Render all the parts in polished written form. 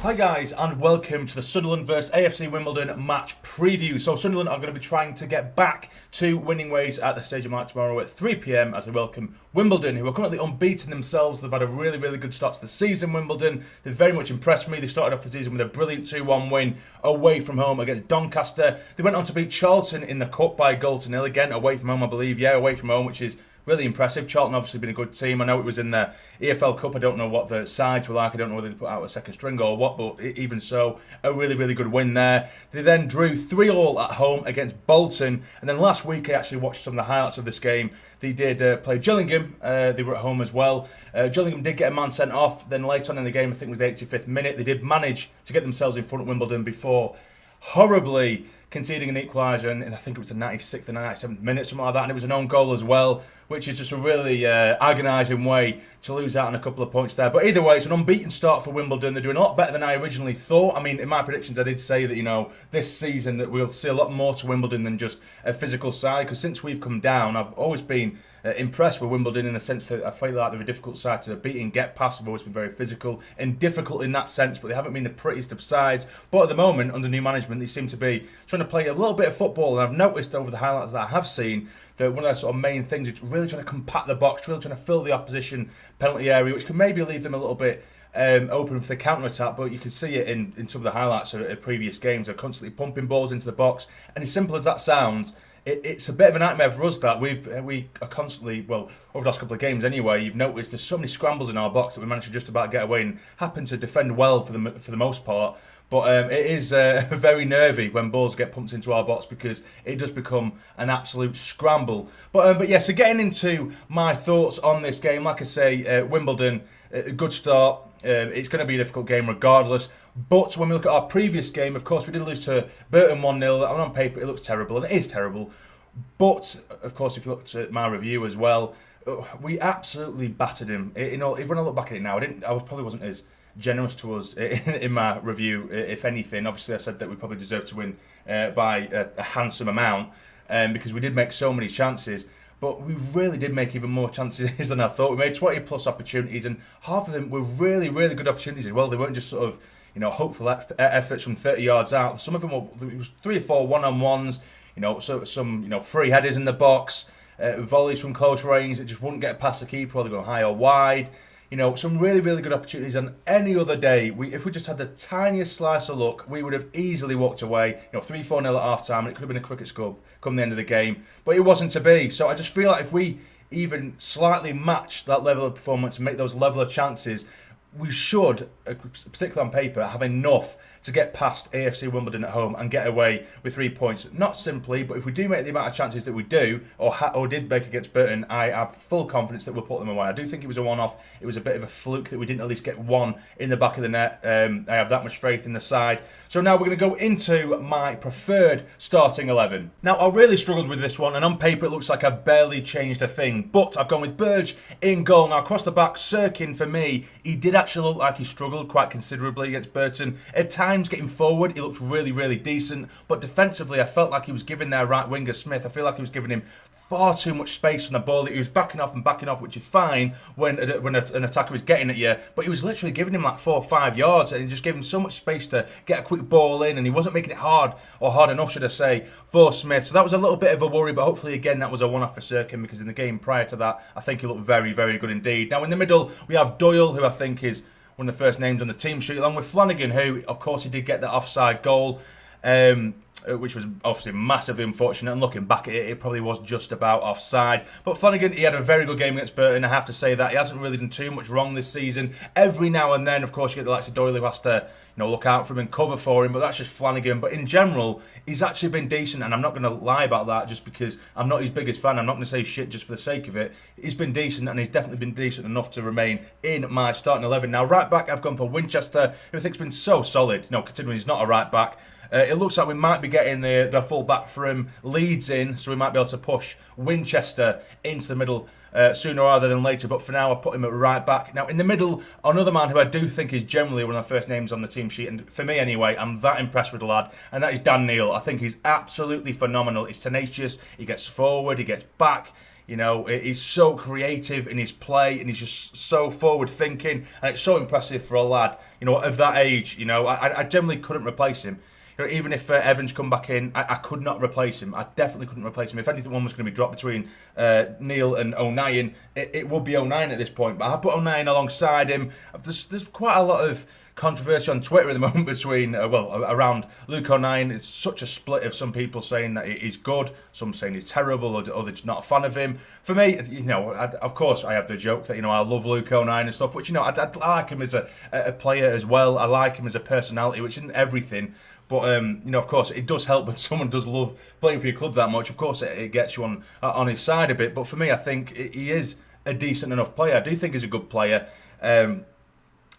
Hi guys, and welcome to the Sunderland vs AFC Wimbledon match preview. So Sunderland are going to be trying to get back to winning ways at the Stadium match tomorrow at 3 PM as they welcome Wimbledon, who are currently unbeaten themselves. They've had a really good start to the season, Wimbledon. They've very much impressed me. They started off the season with a brilliant 2-1 win away from home against Doncaster. They went on to beat Charlton in the Cup by a goal to nil, again away from home I believe. Yeah, away from home, which is really impressive. Charlton obviously been a good team. I know it was in the EFL Cup. I don't know what the sides were like. I don't know whether they put out a second string or what, but even so, a really good win there. They then drew 3-3 at home against Bolton. And then last week, I actually watched some of the highlights of this game. They did play Gillingham. They were at home as well. Gillingham did get a man sent off. Then later on in the game, I think it was the 85th minute, they did manage to get themselves in front of Wimbledon before horribly conceding an equaliser, and I think it was the 96th and 97th minute, something like that, and it was an own goal as well, which is just a really agonising way to lose out on a couple of points there. But either way, it's an unbeaten start for Wimbledon. They're doing a lot better than I originally thought. I mean, in my predictions, I did say that, you know, this season that we'll see a lot more to Wimbledon than just a physical side, because since we've come down, I've always been impressed with Wimbledon in the sense that I feel like they're a difficult side to beat and get past. They've always been very physical and difficult in that sense, but they haven't been the prettiest of sides. But at the moment, under new management, they seem to be trying to play a little bit of football, and I've noticed over the highlights that I have seen that one of their sort of main things is really trying to compact the box, really trying to fill the opposition penalty area, which can maybe leave them a little bit open for the counter-attack, but you can see it in some of the highlights of previous games. They're constantly pumping balls into the box, and as simple as that sounds, it's a bit of a nightmare for us that we are constantly, well, over the last couple of games anyway, you've noticed there's so many scrambles in our box that we managed to just about get away and happen to defend well for the most part. But it is very nervy when balls get pumped into our box, because it does become an absolute scramble. But yeah, so getting into my thoughts on this game, like I say, Wimbledon, a good start. It's going to be a difficult game regardless. But when we look at our previous game, of course, we did lose to Burton 1-0. And on paper, it looks terrible, and it is terrible. But, of course, if you looked at my review as well, we absolutely battered him. You know, when I look back at it now, I probably wasn't as generous to us in my review, if anything. Obviously, I said that we probably deserved to win by a handsome amount, because we did make so many chances. But we really did make even more chances than I thought. We made 20 plus opportunities, and half of them were really good opportunities as well. They weren't just sort of, you know, hopeful efforts from 30 yards out. Some of them were, it was 3 or 4 one-on-ones, you know, so some, you know, free headers in the box, volleys from close range that just wouldn't get past the keeper, or they go high or wide. You know, some really good opportunities. And any other day, if we just had the tiniest slice of luck, we would have easily walked away. You know, 3-4-0 at half time, and it could have been a cricket score come the end of the game. But it wasn't to be. So I just feel like if we even slightly match that level of performance and make those level of chances, we should, particularly on paper, have enough to get past AFC Wimbledon at home and get away with 3 points. Not simply, but if we do make the amount of chances that we do, or did make against Burton, I have full confidence that we'll put them away. I do think it was a one-off. It was a bit of a fluke that we didn't at least get one in the back of the net. I have that much faith in the side. So now we're going to go into my preferred starting 11. Now, I really struggled with this one, and on paper it looks like I've barely changed a thing, but I've gone with Burge in goal. Now, across the back, Sirkin, for me, he did actually look like he struggled quite considerably against Burton. At times, getting forward, he looked really decent, but defensively, I felt like he was giving their right winger, Smith, I feel like he was giving him far too much space on the ball. He was backing off, which is fine when an attacker is getting at you, but he was literally giving him like 4 or 5 yards, and he just gave him so much space to get a quick ball in, and he wasn't making it hard enough, should I say, for Smith. So that was a little bit of a worry, but hopefully again that was a one-off for Sirkin, because in the game prior to that, I think he looked very good indeed. Now in the middle, we have Doyle, who I think is one of the first names on the team sheet, along with Flanagan, who, of course, he did get that offside goal, which was obviously massively unfortunate, and looking back at it, it probably was just about offside. But Flanagan, he had a very good game against Burton, I have to say that. He hasn't really done too much wrong this season. Every now and then, of course, you get the likes of Doyle, who has to, you know, look out for him and cover for him, but that's just Flanagan. But in general, he's actually been decent, and I'm not going to lie about that just because I'm not his biggest fan. I'm not going to say shit just for the sake of it. He's been decent, and he's definitely been decent enough to remain in my starting 11. Now, right back, I've gone for Winchester, who I think's been so solid, you know, considering he's not a right back. It looks like we might be getting the full back from Leeds in, so we might be able to push Winchester into the middle sooner rather than later. But for now, I've put him at right back. Now, in the middle, another man who I do think is generally one of the first names on the team sheet, and for me anyway, I'm that impressed with the lad, and that is Dan Neil. I think he's absolutely phenomenal. He's tenacious, he gets forward, he gets back. You know, he's so creative in his play, and he's just so forward thinking, and it's so impressive for a lad, you know, of that age. You know, I generally couldn't replace him. You know, even if Evans come back in, I could not replace him. I definitely couldn't replace him. If anything, one was going to be dropped between Neil and O'Nien, it would be O'Nien at this point. But I put O'Nien alongside him. There's quite a lot of controversy on Twitter at the moment between, around Luke O'Nien. It's such a split of some people saying that he's good, some saying he's terrible, or they're just not a fan of him. For me, you know, of course, I have the joke that, you know, I love Luke O'Nien and stuff, which, you know, I like him as a player as well. I like him as a personality, which isn't everything. But, you know, of course, it does help when someone does love playing for your club that much. Of course, it gets you on his side a bit. But for me, I think he is a decent enough player. I do think he's a good player. I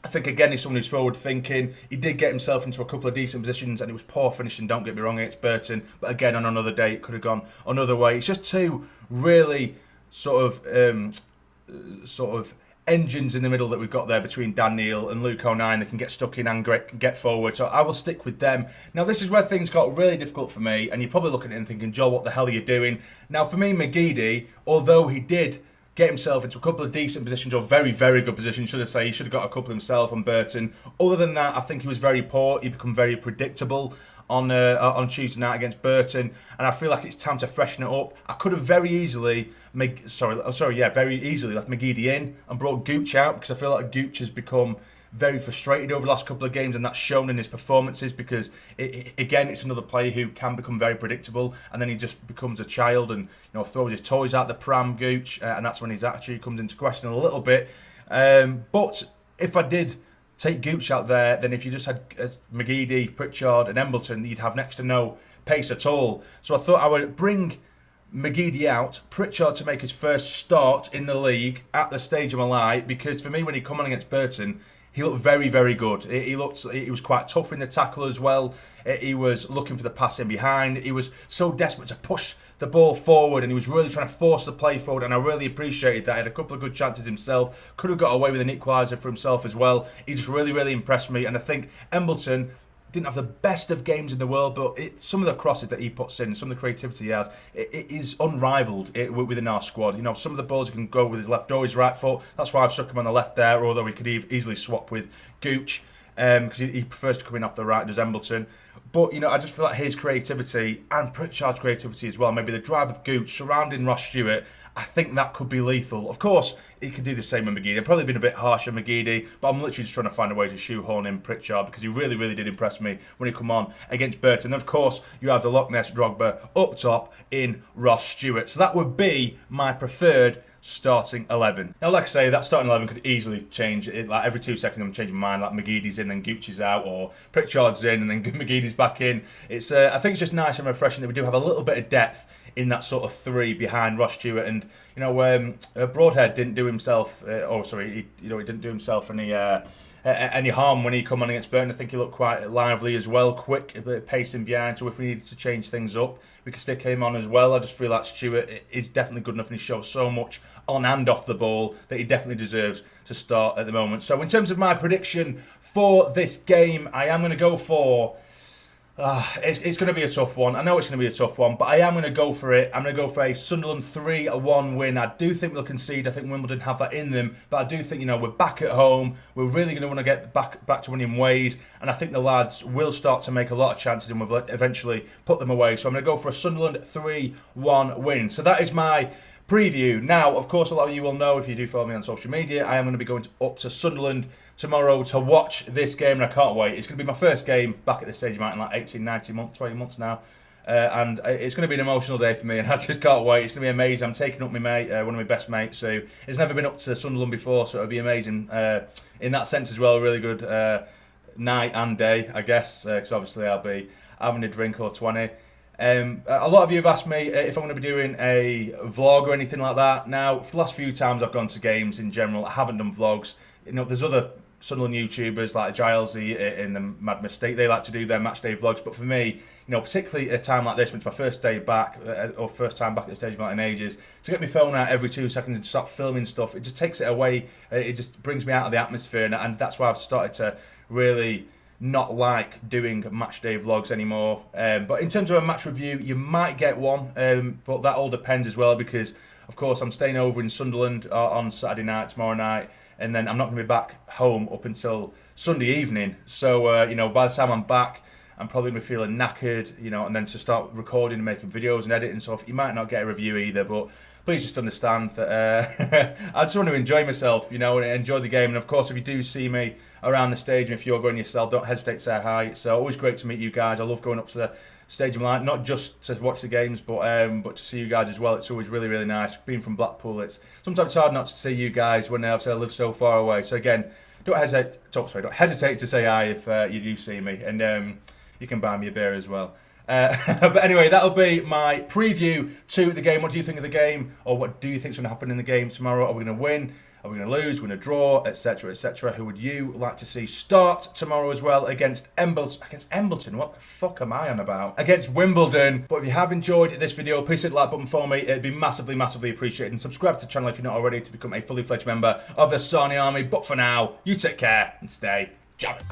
think, again, he's someone who's forward thinking. He did get himself into a couple of decent positions, and it was poor finishing, don't get me wrong, against Burton. But again, on another day, it could have gone another way. It's just two really sort of engines in the middle that we've got there between Dan Neil and Luke O'Nien that can get stuck in and get forward. So I will stick with them. Now, this is where things got really difficult for me, and you're probably looking at it and thinking, Joel, what the hell are you doing? Now, for me, McGeady, although he did get himself into a couple of decent positions, or very, very good positions, should I say. He should have got a couple himself on Burton. Other than that, I think he was very poor. He become very predictable on Tuesday night against Burton, and I feel like it's time to freshen it up. I could have very easily left McGeady in and brought Gooch out, because I feel like Gooch has become very frustrated over the last couple of games, and that's shown in his performances, because it's another player who can become very predictable, and then he just becomes a child and, you know, throws his toys out the pram, Gooch, and that's when his attitude comes into question a little bit. But if I did take Gooch out there, then if you just had McGeady, Pritchard and Embleton, you'd have next to no pace at all. So I thought I would bring McGeady out, Pritchard to make his first start in the league at the stage of my life, because for me, when he come on against Burton, he looked very, very good. He was quite tough in the tackle as well. He was looking for the pass in behind. He was so desperate to push the ball forward, and he was really trying to force the play forward, and I really appreciated that. He had a couple of good chances himself. Could have got away with an equaliser for himself as well. He just really, really impressed me, and I think Embleton didn't have the best of games in the world, but some of the crosses that he puts in, some of the creativity he has, it is unrivaled within our squad. You know, some of the balls he can go with his left or his right foot. That's why I've stuck him on the left there, although he could easily swap with Gooch, because he prefers to come in off the right, does Embleton. But, you know, I just feel like his creativity and Pritchard's creativity as well, maybe the drive of Gooch surrounding Ross Stewart, I think that could be lethal. Of course, he could do the same with McGeady. I've probably been a bit harsh on McGeady, but I'm literally just trying to find a way to shoehorn in Pritchard, because he really, really did impress me when he come on against Burton. And of course, you have the Loch Ness Drogba up top in Ross Stewart. So that would be my preferred starting 11. Now, like I say, that starting 11 could easily change. Like every 2 seconds, I'm changing my mind. Like McGeady's in, then Gooch is out, or Pritchard's in, and then McGeady's back in. It's I think it's just nice and refreshing that we do have a little bit of depth in that sort of three behind Ross Stewart. And, you know, Broadhead didn't do himself, he didn't do himself any harm when he come on against Burton. I think he looked quite lively as well, quick, a bit of pacing behind. So if we needed to change things up, we could stick him on as well. I just feel like Stewart is definitely good enough, and he shows so much on and off the ball that he definitely deserves to start at the moment. So in terms of my prediction for this game, I am going to go for... it's going to be a tough one. I know it's going to be a tough one, but I am going to go for it. I'm going to go for a Sunderland 3-1 win. I do think they'll concede. I think Wimbledon have that in them, but I do think, you know, we're back at home. We're really going to want to get back to winning ways, and I think the lads will start to make a lot of chances, and we'll eventually put them away. So I'm going to go for a Sunderland 3-1 win. So that is my preview. Now, of course, a lot of you will know, if you do follow me on social media, I am going to be going up to Sunderland tomorrow to watch this game, and I can't wait. It's going to be my first game back at this stage of my life in like 18, 19 months, 20 months now. And it's going to be an emotional day for me, and I just can't wait. It's going to be amazing. I'm taking up my mate, one of my best mates, who has never been up to Sunderland before, so it'll be amazing in that sense as well. A really good night and day, I guess, because obviously I'll be having a drink or 20. A lot of you have asked me if I'm going to be doing a vlog or anything like that. Now, for the last few times I've gone to games in general, I haven't done vlogs. You know, there's other Sunderland YouTubers like Gilesy in the Mad Mistake. They like to do their match day vlogs, but for me, you know, particularly at a time like this, when it's my first day back, or first time back at the stage of my life in ages, to get my phone out every 2 seconds and start filming stuff, it just takes it away. It just brings me out of the atmosphere, and that's why I've started to really not like doing match day vlogs anymore. But in terms of a match review, you might get one, but that all depends as well, because Of course, I'm staying over in Sunderland on Saturday night, tomorrow night, and then I'm not going to be back home up until Sunday evening. So, you know, by the time I'm back, I'm probably going to be feeling knackered, you know, and then to start recording and making videos and editing stuff, you might not get a review either, but please just understand that I just want to enjoy myself, you know, and enjoy the game. And of course, if you do see me around the stadium, if you're going yourself, don't hesitate to say hi. It's always great to meet you guys. I love going up to the stadium line, not just to watch the games, but to see you guys as well. It's always really, really nice. Being from Blackpool, it's sometimes hard not to see you guys when I live so far away. So again, don't hesitate to say hi if you do see me, and you can buy me a beer as well. But anyway, that'll be my preview to the game. What do you think of the game, or what do you think is going to happen in the game tomorrow? Are we going to win? Are we going to lose? We're going to draw, etc., etc. Who would you like to see start tomorrow as well against Embleton? What the fuck am I on about? Against Wimbledon. But if you have enjoyed this video, please hit the like button for me. It'd be massively, massively appreciated. And subscribe to the channel if you're not already to become a fully fledged member of the Sarny Army. But for now, you take care and stay jamming.